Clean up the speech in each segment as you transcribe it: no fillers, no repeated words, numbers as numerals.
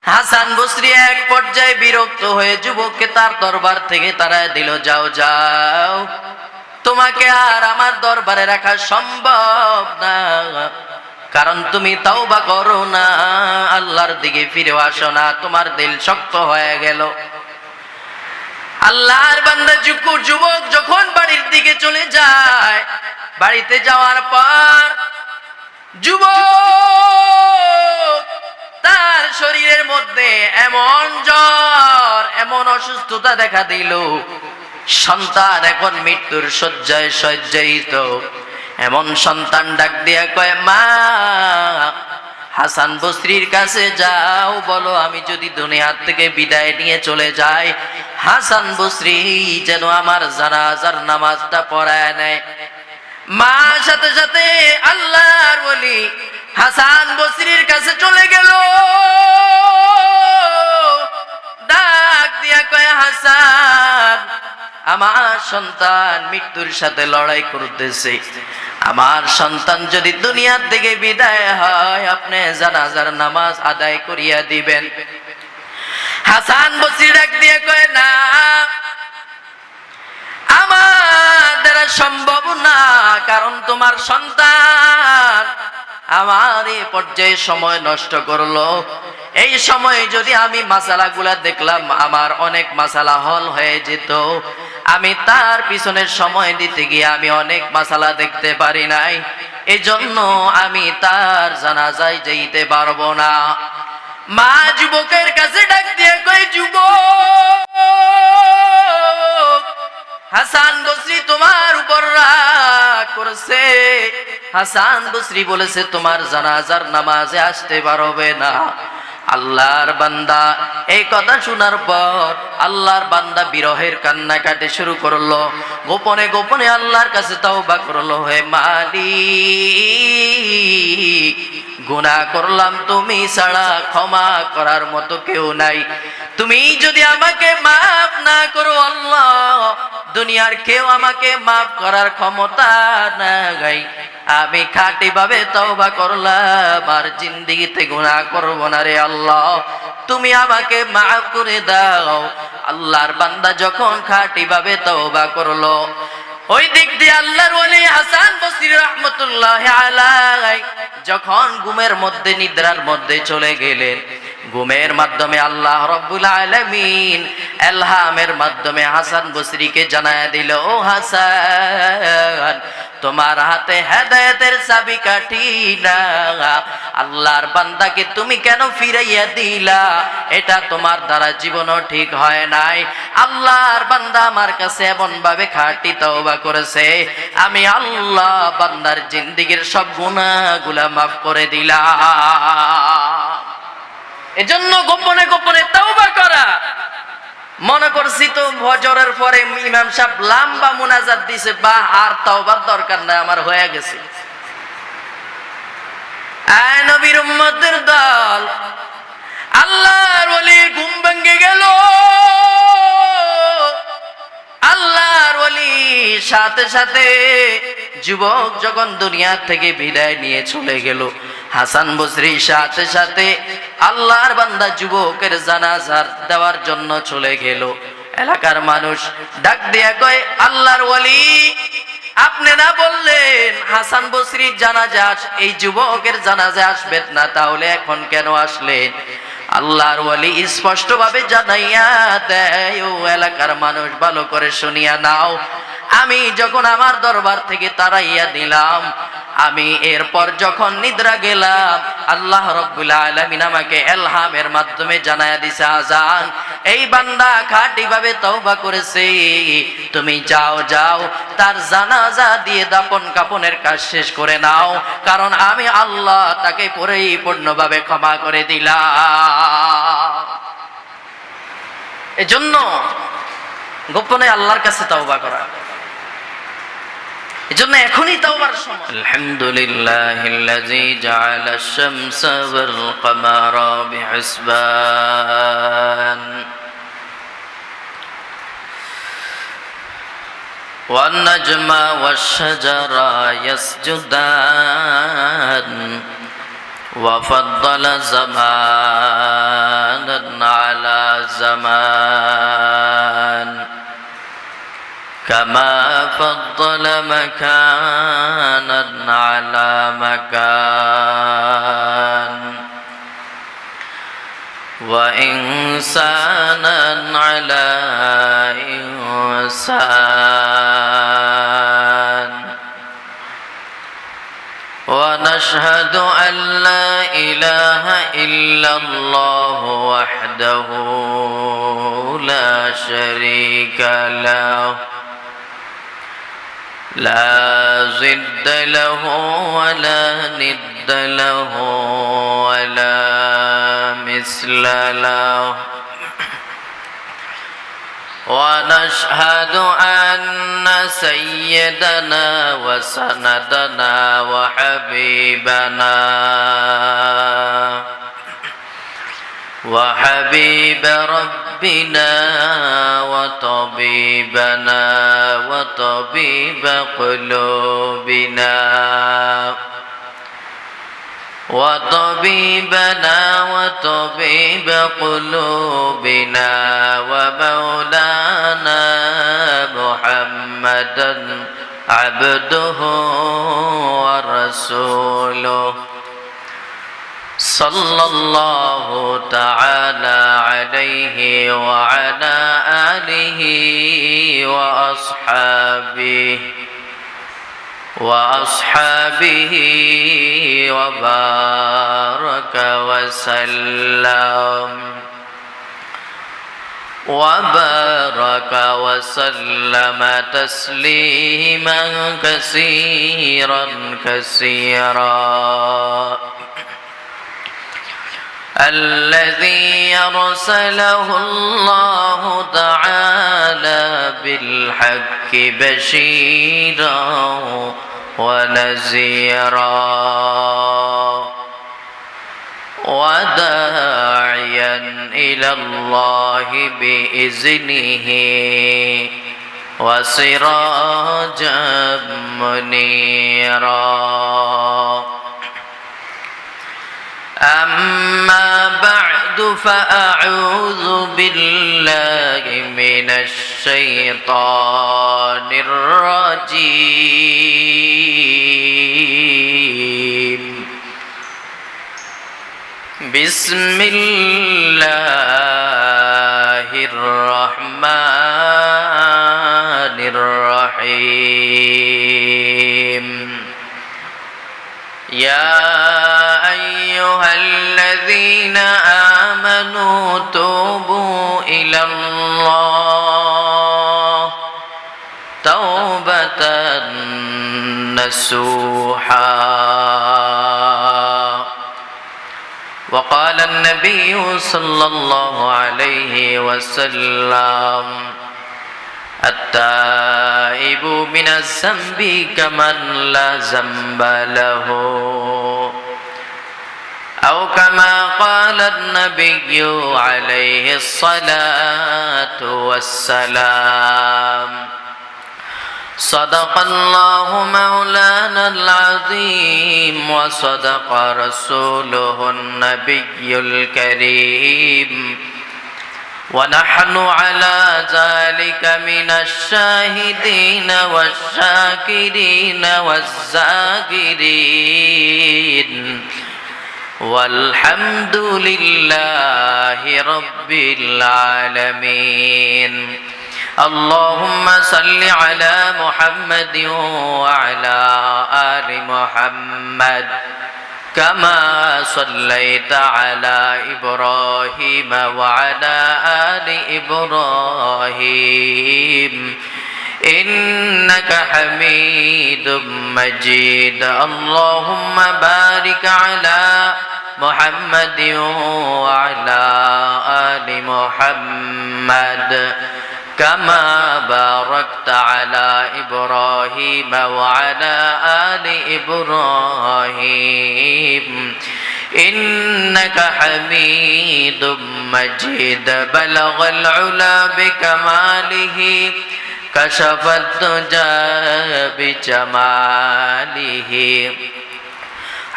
হাসান বসরি এক পর্যায়ে বিরক্ত হয়ে যুবককে তার দরবার থেকে তাড়ায় দিল, যাও যাও, তোমাকে আর আমার দরবারে রাখা সম্ভব না, কারণ তুমি তওবা করো না, আল্লাহর দিকে ফিরে আসো না, তোমার দিল শক্ত হয়ে গেল। আল্লাহর বান্দা যুবক যখন বাড়ির দিকে চলে যায়, বাড়িতে যাওয়ার পর যুবক তার শরীরের মধ্যে এমন জ্বর, এমন অসুস্থতা দেখা দিল, সন্তান এখন মৃত্যুর শয্যায় সজ্জায়িত। এমন সন্তান ডাক দিয়া কয়, মা, হাসান বসরির কাছে যাও, বলো আমি যদি দুনিয়ার থেকে বিদায় নিয়ে চলে যাই, হাসান বসরি যেন আমার জানাজার নামাজটা পড়ায় নেয়। মা সাথে সাথে আল্লাহর ওলি হাসান বসরির কাছে চলে গেল, ডাক দিয়া কয়, হাসান, আমার সন্তান মৃত্যুর সাথে লড়াই করতেছে, আমার সন্তান যদি দুনিয়ার থেকে বিদায় হয়, আপনি জানাজার নামাজ আদায় করিয়া দিবেন। হাসান বসরি ডাক দিয়ে কয়, না, আমার দ্বারা সম্ভব না, কারণ তোমার সন্তান আমার এই পর্যায়ে সময় নষ্ট করলো। এই সময়ে যদি আমি মাসালাগুলা দেখলাম, আমার অনেক মাসালা হল হয়ে যেত। আমি তার পিছনের সময় দিতে গিয়ে আমি অনেক মাসালা দেখতে পারি নাই, এজন্য আমি তার জানাজায় যাইতে পারবো না। মা যুবকের কাছে ডাক দিয়ে কয়, যুবক, হাসান বসরি তোমার উপর রাগ করেছে, হাসান বসরি বলেছে তোমার জানাজার নামাজে আসতে পারবে না। আল্লাহর বান্দা এই কথা শোনার পর আল্লাহর বান্দা বিরহের কান্নাকাটি শুরু করলো, গোপনে গোপনে আল্লাহর কাছে তওবা করলো, হে মালিক, গুনাহ করলাম, তুমি ছাড়া ক্ষমা করার মতো কেউ নাই, তুমি যদি আমাকে মাফ না করো আল্লাহ, দুনিয়ার কেউ আমাকে মাফ করার ক্ষমতা নাই। আমি খাঁটি ভাবে তওবা করলাম, আর জিন্দেগিতে গুনাহ করব না রে আল্লাহ, তুমি আমাকে মাফ করে দাও। আল্লাহর বান্দা যখন খাঁটি ভাবে তওবা করলো, ওই দিক দিয়ে আল্লাহর ওলি হাসান বসরি রাহমাতুল্লাহি আলাইহি যখন ঘুমের মধ্যে, নিদ্রার মধ্যে চলে গেলেন, ঘুমের মাধ্যমে আল্লাহ রাব্বুল আলামিন ইলহামের মাধ্যমে হাসান বসরিকে জানায়া দিল, ও হাসান, তোমার হাতে হেদায়েতের চাবিকাঠি না, আল্লাহর বান্দাকে তুমি কেন ফিরাইয়া দিলা? এটা তোমার দ্বারা জীবনও ঠিক হয় নাই। আল্লাহর বান্দা আমার কাছে এমন ভাবে খাঁটি তওবা করেছে, আমি আল্লাহ বান্দার জিন্দেগীর সব গুনাহগুলা মাফ করে দিলাম। এজন্য গোপনে গোপনে তওবা করা। মনে করছি তো ফজরের পরে ইমাম সাহেব লম্বা মুনাজাত দিছে, বা আর তওবার দরকার নাই, আমার হয়ে গেছে। আয় নবীর উম্মতের দল, আল্লাহর ওলি ঘুম ভেঙে গেল। আল্লাহর ওলি সাথে সাথে যুবক যখন দুনিয়া থেকে বিদায় নিয়ে চলে গেল, হাসান বসরি সাথে সাথে আল্লাহর বান্দা যুবকের জানাজা দেওয়ার জন্য চলে গেল। এলাকার মানুষ ডাক দিয়া কয়, আল্লাহর ওলি, আপনি না বললেন হাসান বসরির জানাজা, এই যুবকের জানাজা আসবেন না, তাহলে এখন কেন আসলেন? আল্লাহর ওলি স্পষ্ট ভাবে জানাইয়া দেয়, ও এলাকার মানুষ ভালো করে শুনিয়া নাও, আমি যখন আমার দরবার থেকে তাড়াইয়া দিলাম, আমি এরপর যখন নিদ্রা গেলাম, আল্লাহ রাব্বুল আলামিন আমাকে ইলহামের মাধ্যমে জানায়া দিছে, আজান, এই বান্দা খাঁটি ভাবে তওবা করেছে, তুমি যাও যাও, তার জানাজা দিয়ে দাফন কাফনের কাজ শেষ করে নাও, কারণ আমি আল্লাহ তাকে পরিপূর্ণভাবে ক্ষমা করে দিলাম। এজন্য গোপনে আল্লাহর কাছে তওবা করা, এজন্য এখনই তাওবার সময়। আলহামদুলিল্লাহিল্লাযী জাআলাশ শামসা ওয়াল কমারা বিহিসবান ওয়ান নাজমা ওয়াশ শাজারা ইয়াসজুদান ওয়া ফাদ্দালা জামান زمان كما فضل مكانا على مكان وإنسانا على إنسان ونشهد أن لا إله إلا الله وحده لا شريك له لا ضد له ولا ند له ولا مثل له ونشهد أن سيدنا وسندنا وحبيب ربنا وطبيبنا وطبيب قلوبنا وطبيب قلوبنا ومولانا محمدا عبده ورسوله صلى الله تعالى عليه وعلى آله وأصحابه وبارك وسلم تسليما كثيرا الذي أرسله الله تعالى بالحق بشيرا ونذيرا وداعيا إلى الله بإذنه وسراجا منيرا أما بعد فأعوذ بالله من الشيطان الرجيم بسم الله الرحمن الرحيم يا أيها الذين آمنوا توبوا إلى الله توبة نصوحا وقال النبي صلى الله عليه وسلم التائب من الذنب كمن لا ذنب له أو كما قال النبي عليه الصلاة والسلام صدق الله مولانا العظيم وصدق رسوله النبي الكريم ونحن على ذلك من الشاهدين والشاكرين والذاكرين والحمد لله رب العالمين اللهم صل على محمد وعلى آل محمد كما صليت على إبراهيم وعلى آل إبراهيم إنك حميد مجيد اللهم بارك على محمد وعلى آل محمد كما باركت على إبراهيم وعلى آل إبراهيم إنك حميد مجيد بلغ العلا بكماله كشف الدجى بجماله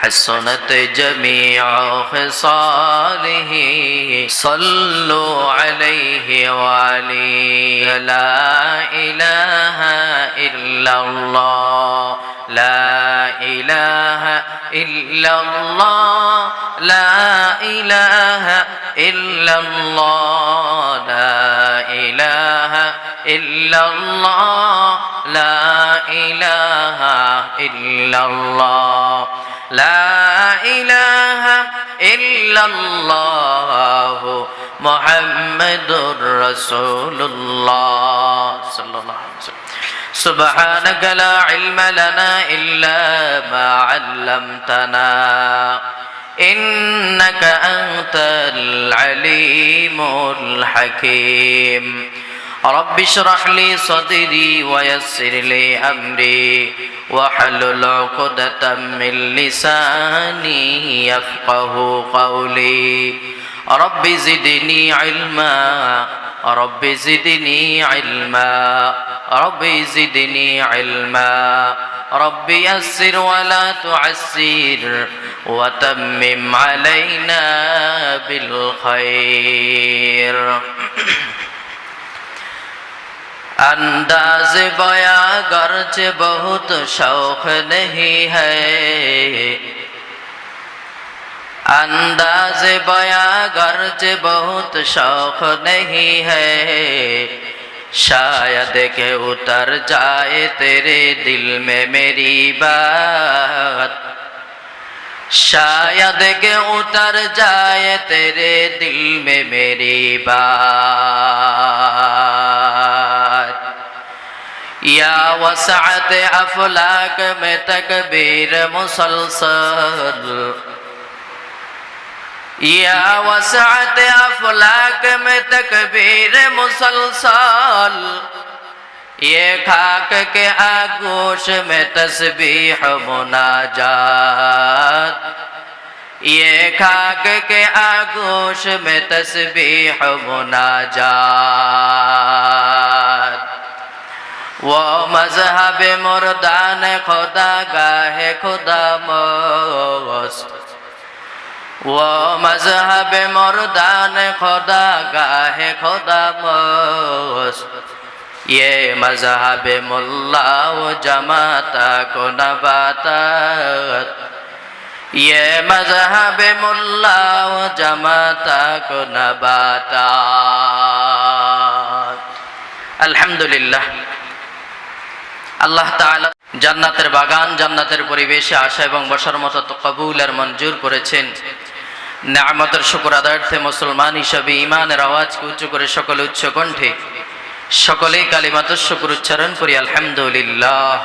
حسنت جميع خصاله صلوا عليه وعليه لا إله إلا الله لا إله إلا الله لا إله إلا الله لا إله إلا الله لا إله إلا الله لا إله إلا الله محمد رسول الله صلى الله عليه وسلم سبحانك لا علم لنا إلا ما علمتنا إنك أنت العليم الحكيم رب اشرح لي صدري ويسر لي أمري واحلل عقدة من لساني يفقه قولي رب زدني علما رب زدني علما رب زدني علما رب يسر ولا تعسر وتمم علينا بالخير अंदाज बया गर्ज बहुत शौक नहीं है अंदाज बया गर्ज बहुत शौक नहीं है शायद के उतर जाए तेरे दिल में मेरी बात शायद के उतर जाए तेरे दिल में मेरी बात या वसअत अफलाक में तकबीर मुसलसल या वसअत अफलाक में तकबीर मुसलसल ये खाक के आगोश में तस्बीह मुनाजात ये खाक के आगोश में तस्बीह मुनाजात वो मजहब मुर्दान खुदा गाहे खुदा मस्त वो मजहब मुर्दान खुदा गाहे खुदा मस्त ये मजहब मुल्ला व जमाता को नबातात ये मजहब मुल्ला व जमाता को नबातात अल्हम्दुलिल्लाह আল্লাহ তাআলা জান্নাতের বাগান জান্নাতের পরিবেশে আসা এবং বসার মতো কবুল আর মঞ্জুর করেছেন নিয়ামতের শুকর আদায়ার্থে মুসলমান হিসেবে ঈমানের আওয়াজকে উঁচু করে সকলে উচ্চ কণ্ঠে সকলেই কালিমাতুশ শুকর উচ্চারণ করি আলহামদুলিল্লাহ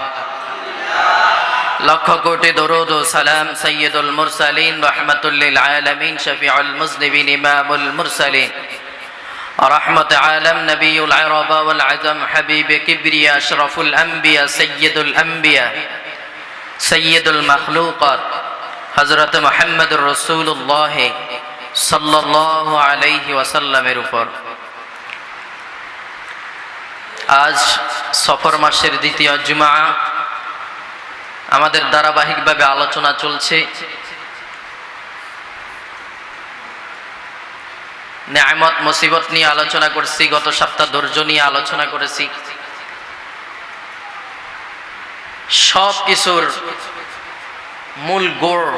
লক্ষ কোটি দরুদ ও সালাম সাইয়্যিদুল মুরসালিন রাহমাতুল লিল আলামিন শফিউল মুজনিবিন ইমামুল মুরসালিন رحمة عالم نبي العرب والعظم حبيب كبرياء أشرف الأنبياء سيد الأنبياء سيد المخلوقات حضرت محمد رسول الله صلى الله عليه وسلم উপর আজ সফর মাসের দ্বিতীয় জুমা আমাদের ধারাবাহিকভাবে আলোচনা চলছে নিয়ামত মুসিবত নিয়ে আলোচনা করছি গত সপ্তাহ ধৈর্য নিয়ে আলোচনা করেছি সব কিছুর মূল গোড়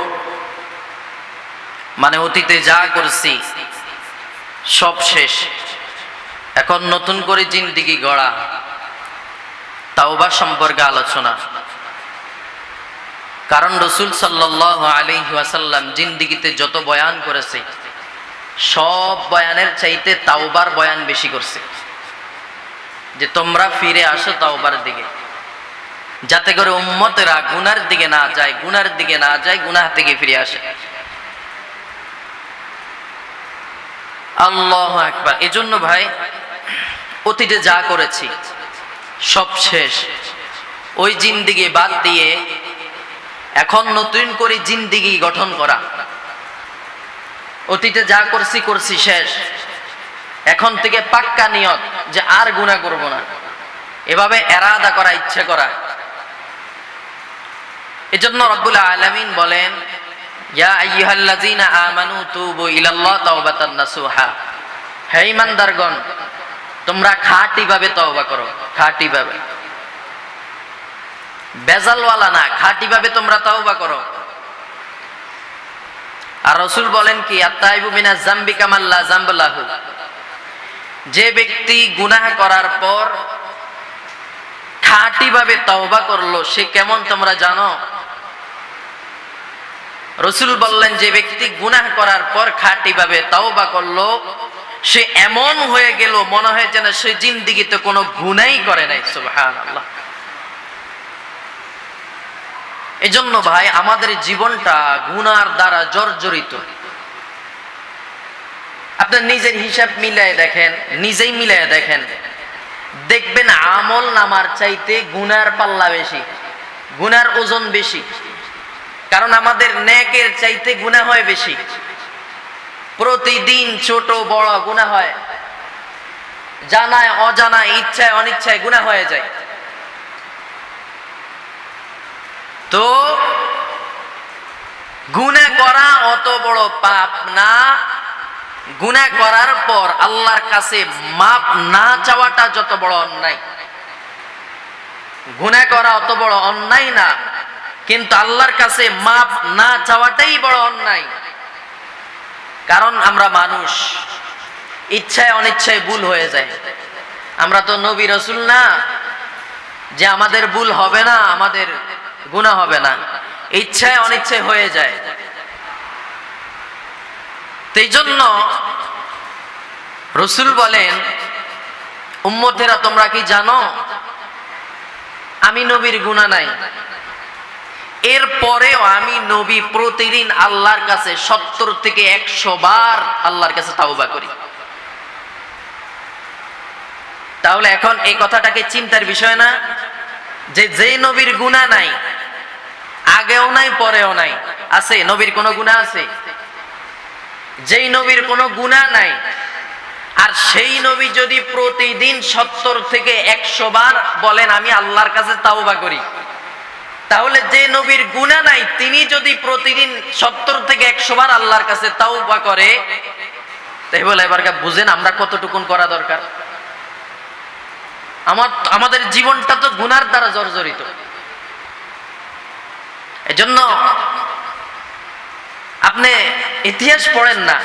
মানে অতীতে যা করছি সব শেষ এখন নতুন করে জিন্দেগি গড়া তাওবা সম্পর্কে আলোচনা কারণ রাসূল সাল্লাল্লাহু আলাইহি ওয়াসাল্লাম জিন্দেগিতে যত বয়ান করেছে সব বয়ানের চাইতে তাওবার বয়ান বেশি করছে যে তোমরা ফিরে আসো তাওবার দিকে যাতে করে উম্মতেরা গুনার দিকে না যায় গুনাহ থেকে ফিরে আসে আল্লাহু আকবার এজন্য ভাই অতীতে যা করেছি সব শেষ ওই জিন্দেগি বাদ দিয়ে এখন নতুন করে জিন্দেগি গঠন করা অতীতে যা করছি শেষ এখন থেকে পাক্কা নিয়ত যে আর গুনাহ করব না এভাবে ইরাদা করা ইচ্ছা করা এজন্য রব্বুল আলামিন বলেন ইয়া আইয়ুহাল্লাযীনা আমানু তুবু ইলাল্লাহ তাওবাতান নাসুহা, হে ঈমানদারগণ তোমরা খাঁটি ভাবে তওবা করো, খাঁটি ভাবে, বেজালওয়ালা না, খাঁটি ভাবে তোমরা তওবা করো। আর রাসূল বলেন কি, আত-তাইবু মিনাজ যামবি কামান লা যামবা লাহু, যে ব্যক্তি গুনাহ করার পর খাঁটি ভাবে তওবা করলো সে কেমন তোমরা জানো? রাসূল বললেন, যে ব্যক্তি গুনাহ করার পর খাঁটি ভাবে তওবা করলো সে এমন হয়ে গেল মনে হয় যেন সে জিন্দেগিতে কোনো গুনাহই করে নাই। সুবহানাল্লাহ। এজন্য ভাই আমাদের জীবনটা গুনার দ্বারা জর্জরিত। আপনি নিজের হিসাব মিলায় দেখেন, নিজেই মিলায় দেখেন, দেখবেন আমল নামার চাইতে গুনার পাল্লা বেশি, গুনার ওজন বেশি। কারণ আমাদের নেকের চাইতে গুনাহ হয় বেশি। প্রতিদিন ছোট বড় গুনাহ হয়, জানায় অজানায় ইচ্ছায় অনিচ্ছায় গুনাহ হয়ে যায়। তো গুনাহ করা অত বড় পাপ না, গুনাহ করার পর আল্লাহর কাছে মাপ না চাওয়াটা যত বড় অন্যায়। গুনাহ করা অত বড় অন্যায় না, কিন্তু আল্লাহর কাছে মাপ না চাওয়াটাই বড় অন্যায়। কারণ আমরা মানুষ, ইচ্ছায় অনিচ্ছায় ভুল হয়ে যায়। আমরা তো নবী রাসূল না যে আমাদের ভুল হবে না, আমাদের গুনাহ হবে না, ইচ্ছায় অনিচ্ছায় হয়ে যায়। এই জন্য রাসূল বলেন, উম্মতেরা তোমরা কি জানো আমি নবীর গুনাহ নাই, এর পরেও আমি নবী প্রতিদিন আল্লাহর কাছে 70 থেকে 100 বার আল্লাহর কাছে তাওবা করি। তাহলে এখন এই কথাটাকে চিন্তার বিষয় না যে যে নবীর গুনাহ নাই, আগেও নাই পরেও নাই, আছে নবীর কোনো গুনাহ আছে? যেই নবীর কোনো গুনাহ নাই আর সেই নবী যদি প্রতিদিন 70 থেকে 100 বার বলেন আমি আল্লাহর কাছে তাওবা করি, তাহলে যে নবীর গুনাহ নাই তিনি যদি প্রতিদিন 70 থেকে 100 বার আল্লাহর কাছে তাওবা করে, তাই বলে এবার বুঝেন আমরা কতটুকুন করা দরকার। আমাদের জীবনটা তো গুনার দ্বারা জর্জরিত। এজন্য আপনি ইতিহাস পড়েন না,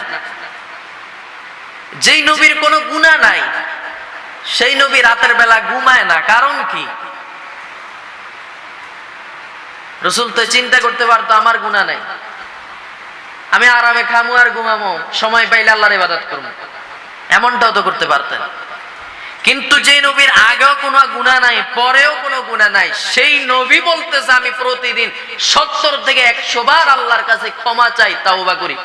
যেই নবীর কোনো গুনাহ নাই সেই নবী রাতের বেলা ঘুমায় না। কারণ কি? রাসূল তো চিন্তা করতে পারতো আমার গুনাহ নাই, আমি আরামে খামু আর ঘুমামো, সময় পাইলে আল্লাহর ইবাদত করবো, এমনটাও তো করতে পারতেন। কিন্তু যে নবীর আগেও কোনো গুনাহ নাই পরেও কোনো গুনাহ নাই, সেই নবী বলতেছে আমি প্রতিদিন 70 থেকে 100 বার আল্লাহর কাছে ক্ষমা চাই, তাওবা করি।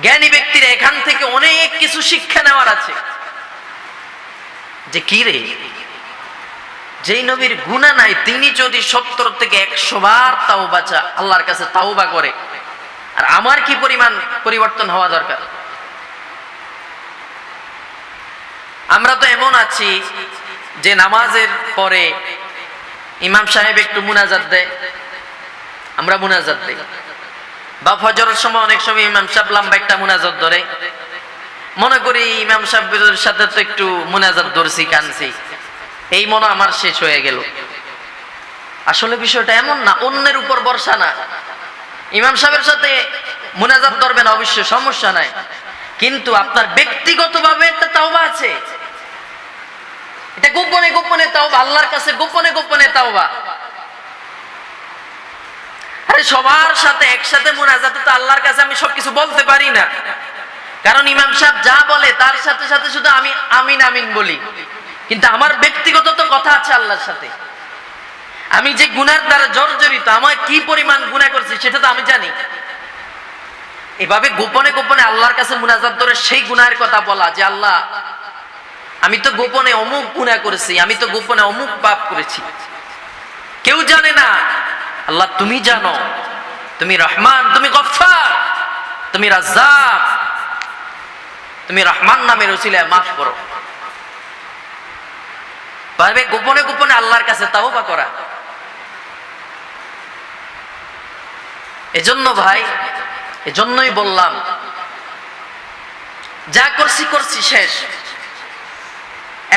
জ্ঞানী ব্যক্তির এখান থেকে অনেক কিছু শিক্ষা নেওয়ার আছে। যে কি রে, যেই নবীর গুনাহ নাই তিনি যদি 70 থেকে 100 বার তাওবা চায়, আল্লাহর কাছে তাওবা করে, আর আমার কি পরিমাণ পরিবর্তন হওয়া দরকার। আমরা তো এমন আছি যে নামাজের পরে ইমাম সাহেব একটু মুনাজাত দেয়, আমরা মুনাজাত দেই, বা ফজরের সময় অনেক সময় ইমাম সাহেব লম্বা একটা মুনাজাত ধরে, মনে করি ইমাম সাহেবের সাথে তো একটু মুনাজাত ধরছি, কানছি, এই মনে আমার শেষ হয়ে গেল। আসলে বিষয়টা এমন না, অন্যের উপর ভরসা না। ইমাম সাহেবের সাথে মুনাজাত ধরবেন অবশ্যই, সমস্যা নাই, কিন্তু আপনার ব্যক্তিগতভাবে একটা তাওবা আছে, এটা গোপনে গোপনে তাওবা, আল্লাহর কাছে গোপনে গোপনে তাওবা। আরে সবার সাথে একসাথে মুনাজাতে তো আল্লাহর কাছে আমি সবকিছু বলতে পারি না, কারণ ইমাম সাহেব যা বলে তার সাথে সাথে শুধু আমি আমিন আমিন বলি, কিন্তু আমার ব্যক্তিগত তো কথা আছে আল্লাহর সাথে। আমি যে গুনার দ্বারা জর্জরিত, আমার কি পরিমাণ গুনাহ করছি সেটা তো আমি জানি। এভাবে গোপনে গোপনে আল্লাহর কাছে মুনাজাত ধরে সেই গুনাহের কথা বলা, যে আল্লাহ আমি তো গোপনে অমুক গুনাহ করেছি, আমি তো গোপনে অমুক পাপ করেছি, কেউ জানে না, আল্লাহ তুমি জানো, তুমি রহমান, তুমি গফফার, তুমি রাজ্জাক, তুমি রহমান নামের ওসিলায় মাফ করো। ভাবে গোপনে গোপনে আল্লাহর কাছে তাওবা করা। এজন্য ভাই, এজন্যই বললাম যা করছি করছি শেষ,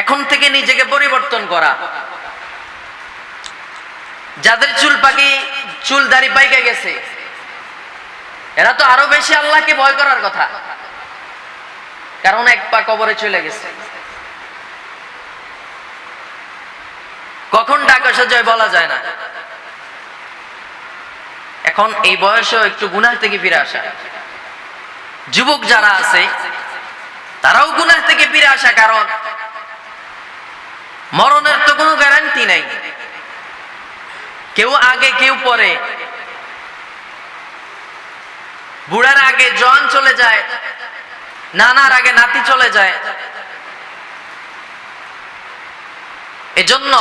এখন থেকে নিজেকে পরিবর্তন করা। যাদের চুল দাড়ি পাইকে গেছে এরা তো আরো বেশি আল্লাহকে ভয় করার কথা, কারণ এক পা কবরে চলে গেছে। কখন টাকা সাজায় বলা যায় না। এখন এই বয়সেও একটু গুনাহ থেকে ফিরে আসা, যুবক যারা আছে তারাও গুনাহ থেকে ফিরে আসা, কারণ মরণের তো কোনো গ্যারান্টি নাই, কেউ আগে কেউ পরে। বুড়ার আগে জওয়ান চলে যায়, নানার আগে নাতি চলে যায়। এজন্য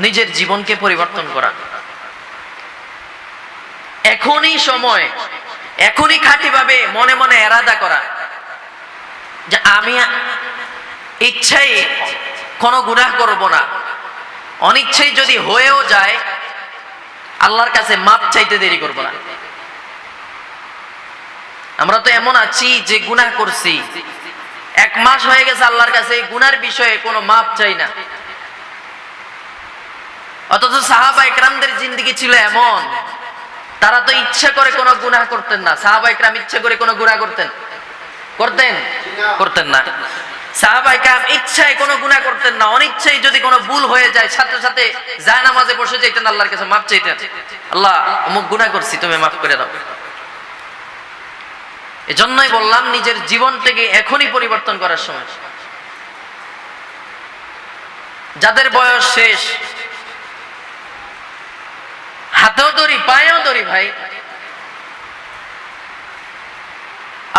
নিজের জীবনকে পরিবর্তন করা এখনই সময়, এখনই খাঁটিভাবে মনে মনে এরাদা করা যে আমি ইচ্ছাই কোনো গুনাহ করব না, অনিচ্ছাই যদি হয়েও যায় আল্লাহর কাছে মাপ চাইতে দেরি করব না। আমরা তো এমন আছি যে গুনাহ করছি, 1 মাস হয়ে গেছে আল্লাহর কাছে এই গুনার বিষয়ে কোনো মাপ চাই না। অথচ সাহাবায়ে কেরামদের জিন্দেগি ছিল এমন, তারা তো ইচ্ছা করে কোনো গুনাহ করতেন না। সাহাবায়ে কেরাম ইচ্ছা করে কোনো গুনাহ করতেন না। সাহাবায়ে কেরাম ইচ্ছায় কোনো গুনাহ করতেন না, অনিচ্ছায় যদি কোনো ভুল হয়ে যায় সাথে সাথে জায়নামাজে বসে যাইতেন, আল্লাহর কাছে মাপ চাইতেন, আল্লাহ অমুক গুনাহ করছি তুমি মাফ করে দাও। এজন্যই বললাম নিজের জীবনটাকে এখনই পরিবর্তন করার সময়। যাদের বয়স শেষ, হাতেও ধরি পায়েও ধরি ভাই,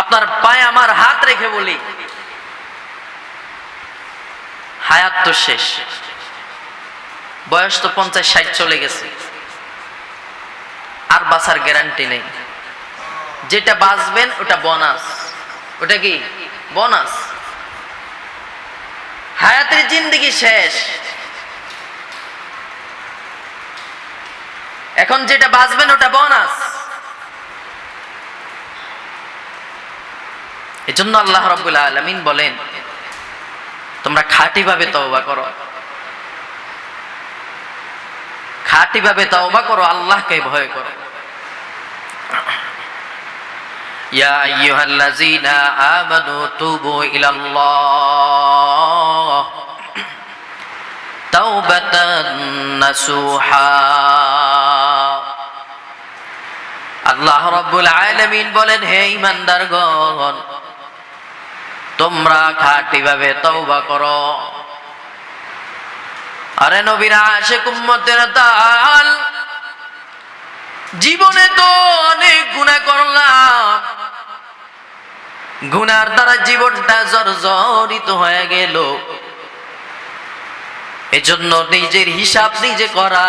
আপনার পায়ে আমার হাত রেখে বলি হায়াত তো শেষ, বয়স তো 50-60 চলে গেছে, আর বাঁচার গ্যারান্টি নেই। যেটা বাঁচবেন ওটা বোনাস। ওটা কি বোনাস? হায়াতের জিন্দেগি শেষ, এখন যেটা বাঁচবেন ওটা বোনাস। এজন্য আল্লাহ রাব্বুল আলামিন বলেন তোমরা খাঁটিভাবে তওবা করো, খাঁটিভাবে তওবা করো, আল্লাহকে ভয় করো। ইয়া আইয়ুহাল্লাযীনা আমানু তুবু ইলাল্লাহ তাওবাতান নাসুহা। আল্লাহ রাব্বুল আলামিন বলেন হে ঈমানদারগণ, তোমরা খাঁটিভাবে তওবা করো। আরে নবীর আশিক উম্মতের দল, জীবনে তো অনেক গুনাহ করলাম, গুনার দ্বারা জীবনটা জর্জরিত হয়ে গেল। এজন্য নিজের হিসাব নিজে করা,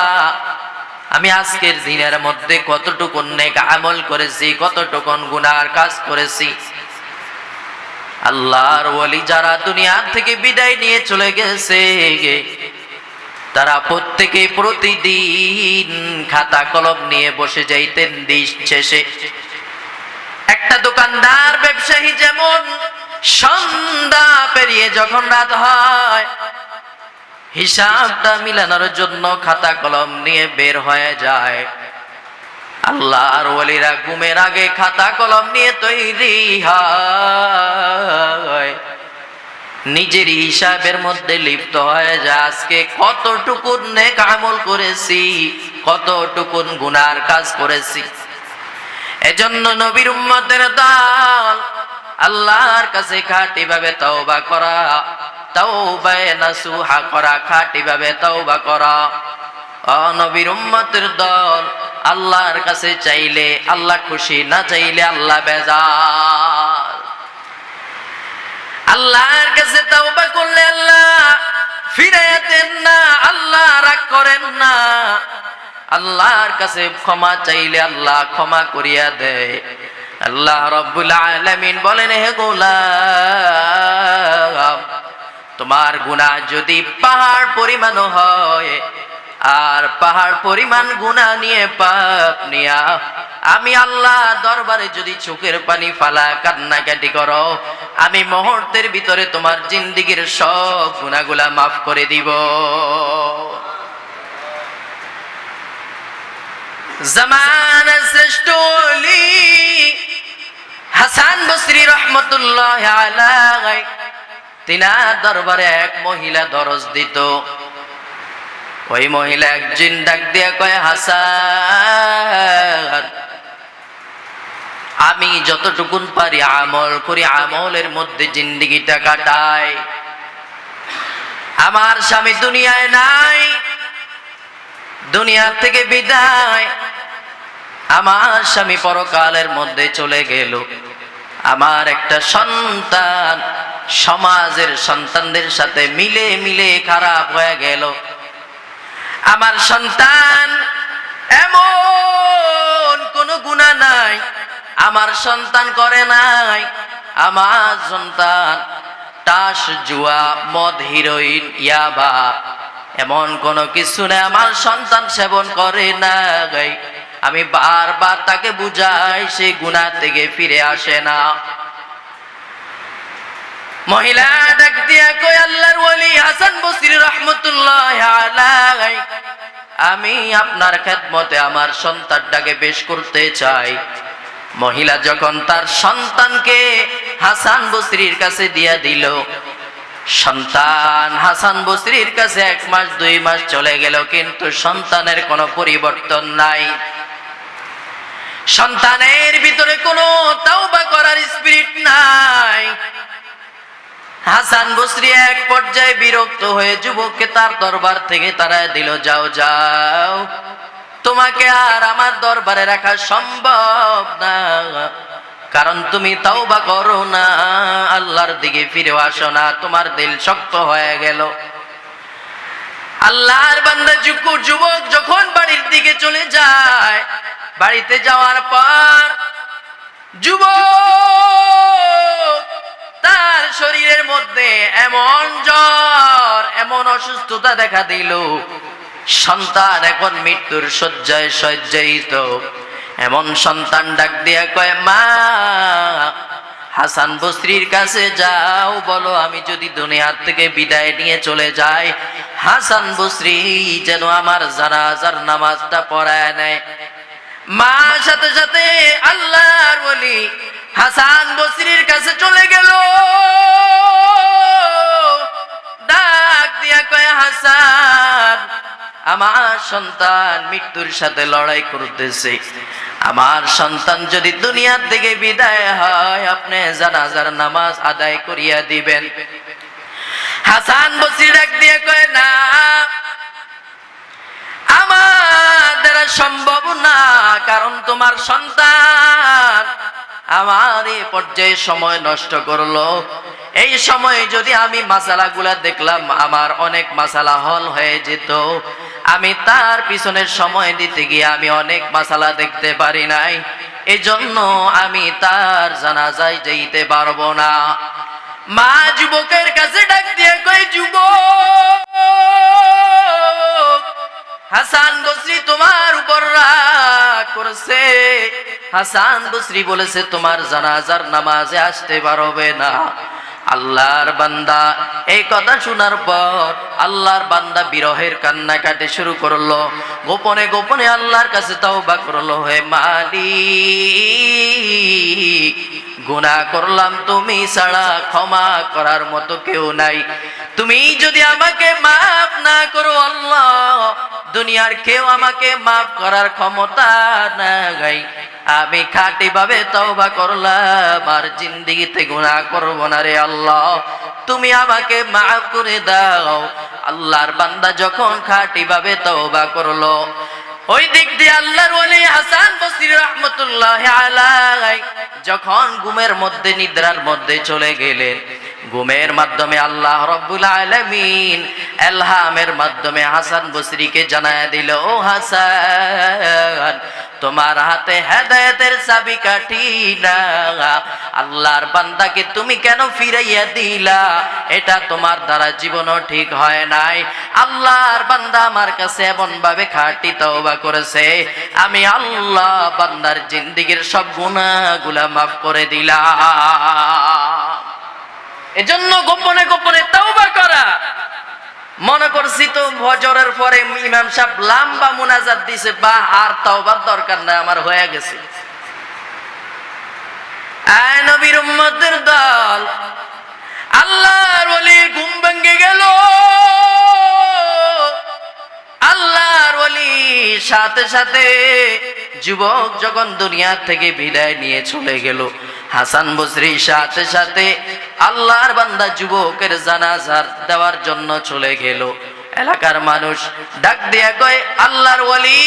আমি আজকের দিনের মধ্যে কতটুকু নেক আমল করেছি, কতটুকু গুনার কাজ করেছি। আল্লাহর ওলি যারা দুনিয়া থেকে বিদায় নিয়ে চলে গেছে, তারা প্রত্যেকে প্রতিদিন খাতা কলম নিয়ে বসে যাইতেন দিন শেষে। একটা দোকানদার ব্যবসায়ী যেমন সন্ধ্যা পেরিয়ে যখন রাত হয় হিসাবটা মিলানোর জন্য খাতা কলম নিয়ে বের হয়ে যায়, আল্লাহর ওলিরা ঘুমের আগে খাতা কলম নিয়ে তৈরি হয়, নিজের হিসাবের মধ্যে লিপ্ত হয়ে যায়। আজকে কতটুকু নেক আমল করেছি, কতটুকু গুনার কাজ করেছি। এজন্য নবীর উম্মতের দল, আল্লাহর কাছে খাঁটিভাবে তওবা করা, তাওবায়ে নাসুহা করা, খাঁটিভাবে তওবা করা। ও নবীর উম্মতের দল, আল্লাহর কাছে চাইলে আল্লাহ খুশি, না চাইলে আল্লাহ বেজার। আল্লাহর কাছে তওবা করলে আল্লাহ ফিরাইয়া দেন না, আল্লাহ রাগ করেন না। আল্লাহর কাছে ক্ষমা চাইলে আল্লাহ ক্ষমা করিয়া দেয়। আল্লাহ রাব্বুল আলামিন বলেন হে গোলাম, তোমার গুনাহ যদি পাহাড় পরিমাণ হয় আর পাহাড় পরিমাণ গুনাহ নিয়ে পাপ নিয়া আমি আল্লাহ দরবারে যদি চোখের পানি ফালা কান্নাকাটি করো, আমি মুহূর্তের ভিতরে তোমার জিন্দেগীর সব গুনাহগুলা মাফ করে দিব। জামানা শ্রেষ্ঠ ওলি হাসান বসরি রহমতুল্লাহ আলাইহি, তিনার দরবারে এক মহিলা দরজ দিত। ওই মহিলা একদিন ডাক দিয়া কয়, হাসান, আমি যতটুকুন পারি আমল করি, আমলের মধ্যে জিন্দেগিটা কাটাই। আমার স্বামী দুনিয়ায় নাই, দুনিয়া থেকে বিদায়। আমার স্বামী পরকালের মধ্যে চলে গেল। আমার একটা সন্তান সমাজের সন্তানদের সাথে মিলে মিলে খারাপ হয়ে গেল। আমার সন্তান এমন কোনো গুনাহ নাই আমার সন্তান করে নাই। আমার সন্তান তাস, জুয়া, মদ, হিরোইন, ইয়াবা এমন কোনো কিছু নেই আমার সন্তান সেবন করে নাই। আমি বারবার তাকে বুঝাই, সে গুনাহ থেকে ফিরে আসে না। মহিলা ডাক দিয়া কই, আল্লাহর ওলি হাসান বসরি রাহমাতুল্লাহ আলাইহি, আমি আপনার খেদমতে আমার সন্তানটাকে পেশ করতে চাই। মহিলা যখন তার সন্তানকে হাসান বসরির কাছে দিয়া দিল, সন্তান হাসান বসরির কাছে 1 মাস 2 মাস চলে গেল, কিন্তু সন্তানের কোনো পরিবর্তন নাই। সন্তানের ভিতরে কোনো তাওবা করার স্পিরিট নাই। হাসান বসরি এক পর্যায়ে বিরক্ত হয়ে যুবককে তার দরবার থেকে তাড়ায় দিল, যাও যাও, তোমাকে আর আমার দরবারে রাখা সম্ভব না, কারণ তুমি তাওবা করো না, আল্লাহর দিকে ফিরে আসো না, তোমার দিল শক্ত হয়ে গেল। আল্লাহর বান্দা যুবক যখন বাড়ির দিকে চলে যায়, বাড়িতে যাওয়ার পর যুবক তার শরীরের মধ্যে এমন জ্বর, এমন অসুস্থতা দেখা দিল, সন্তান এখন মৃত্যুর শয্যায় শয্যায়িত। এমন সন্তান ডাক দিয়া কয়, মা, হাসান বসরির কাছে যাও, বলো আমি যদি দুনিয়ার থেকে বিদায় নিয়ে চলে যাই, হাসান বসরি যেন আমার জানাজার নামাজটা পড়ায় নেয়। মা সাথে সাথে আল্লাহর ওলি হাসান বসরির কাছে চলে গেল। ডাক দিয়া কয়, হাসান, আমার সন্তান মৃত্যুর সাথে লড়াই করতেছে, আমার সন্তান যদি দুনিয়ার থেকে বিদায় হয়, আপনি জানাজার নামাজ আদায় করিয়া দিবেন। হাসান বসরি ডাক দিয়ে কয়, না, আমার দ্বারা সম্ভব না, কারণ তোমার সন্তান আমার এই পর্যায়ে সময় নষ্ট করলো। এই সময়ে যদি আমি মাসালাগুলা দেখলাম, আমার অনেক মাসালা হল হয়ে যেত। আমি তার পিছনের সময় দিতে গিয়ে আমি অনেক মাসালা দেখতে পারি নাই, এজন্য আমি তার জানাজায় যেতে পারবো না। মা যুবকের কাছে ডাক দিয়ে কয়, যুবক, হাসান বসরি তোমার উপর রাগ করেছে। হাসান বসরি বলেছে তোমার জানাজার নামাজে আসতে পারবে না। আল্লাহর বান্দা এই কথা শোনার পর আল্লাহর বান্দা বিরহের কান্নাকাটি শুরু করলো, গোপনে গোপনে আল্লাহর কাছে তওবা করলো, হে মালিক, গুনাহ করলাম, তুমি ছাড়া ক্ষমা করার মতো কেউ নাই। তুমি যদি আমাকে মাফ না করো আল্লাহ, দুনিয়ার কেউ আমাকে মাফ করার ক্ষমতা নাই। আমি খাঁটি ভাবে তওবা করলাম, আর জিন্দেগিতে গুনাহ করব না রে আল্লাহ, তুমি আমাকে মাফ করে দাও। আল্লাহর বান্দা যখন খাঁটি ভাবে তওবা করলো, ওই দিক দিয়ে আল্লাহর ওলি হাসান বসরি রাহমাতুল্লাহি আলাইহি যখন ঘুমের মধ্যে, নিদ্রার মধ্যে চলে গেলেন, ঘুমের মাধ্যমে আল্লাহ রাব্বুল আলামিন ইলহামের মাধ্যমে হাসান বসরিকে জানায় দিল, ও হাসান, তোমার হাতে হেদায়েতের চাবিকাঠি না, আল্লাহর বান্দাকে তুমি কেন ফিরাইয়া দিলা? এটা তোমার দ্বারা জীবনও ঠিক হয় নাই। আল্লাহর বান্দা আমার কাছে এমন ভাবে খাঁটি তওবা করেছে, আমি আল্লাহ বান্দার জিন্দেগীর সব গুনাহগুলা মাফ করে দিলাম। এজন্য গোপনে গোপনে তওবা করা। মনে করছি তো ফজরের পরে ইমাম সাহেব লম্বা মুনাজাত দিছে, বা আর তওবার দরকার নাই, আমার হয়ে গেছে। আয় নবীর উম্মতের দল, আল্লাহর ওলি ঘুম ভেঙে গেল। আল্লাহর ওলি সাথে সাথে যুবক যখন দুনিয়া থেকে বিদায় নিয়ে চলে গেল, হাসান বসরি সাথে সাথে আল্লাহর বান্দা যুবকের জানাজা দেওয়ার জন্য চলে গেল। এলাকার মানুষ ডাক দিয়া কয়, আল্লাহর ওলি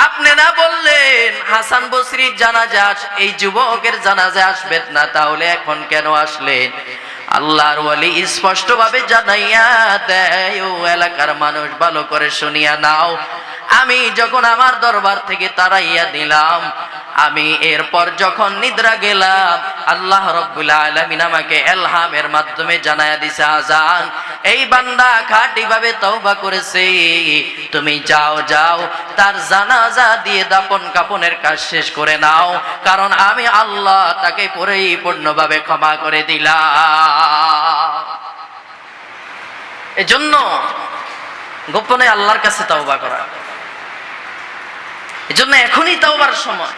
আপনি না বললেন হাসান বসরির জানাজা, এই যুবকের জানাজা আসবেন না, তাহলে এখন কেন আসলেন? আল্লাহর ওলি স্পষ্ট ভাবে জানাইয়া দেয়, ও এলাকার মানুষ ভালো করে শুনিয়া নাও, আমি যখন আমার দরবার থেকে তাড়াইয়া দিলাম, আমি এরপর যখন নিদ্রা গেলাম, আল্লাহ রাব্বুল আলামিন আমাকে ইলহামের মাধ্যমে জানায়া দিছে, আজান এই বান্দা খাঁটি ভাবে তওবা করেছে, তুমি যাও যাও তার জানাজা দিয়ে দাফন কাফনের কাজ শেষ করে নাও, কারণ আমি আল্লাহ তাকে পরিপূর্ণভাবে ক্ষমা করে দিলাম। এজন্য গোপনে আল্লাহর কাছে তওবা করা, এজন্য এখনই তওবার সময়।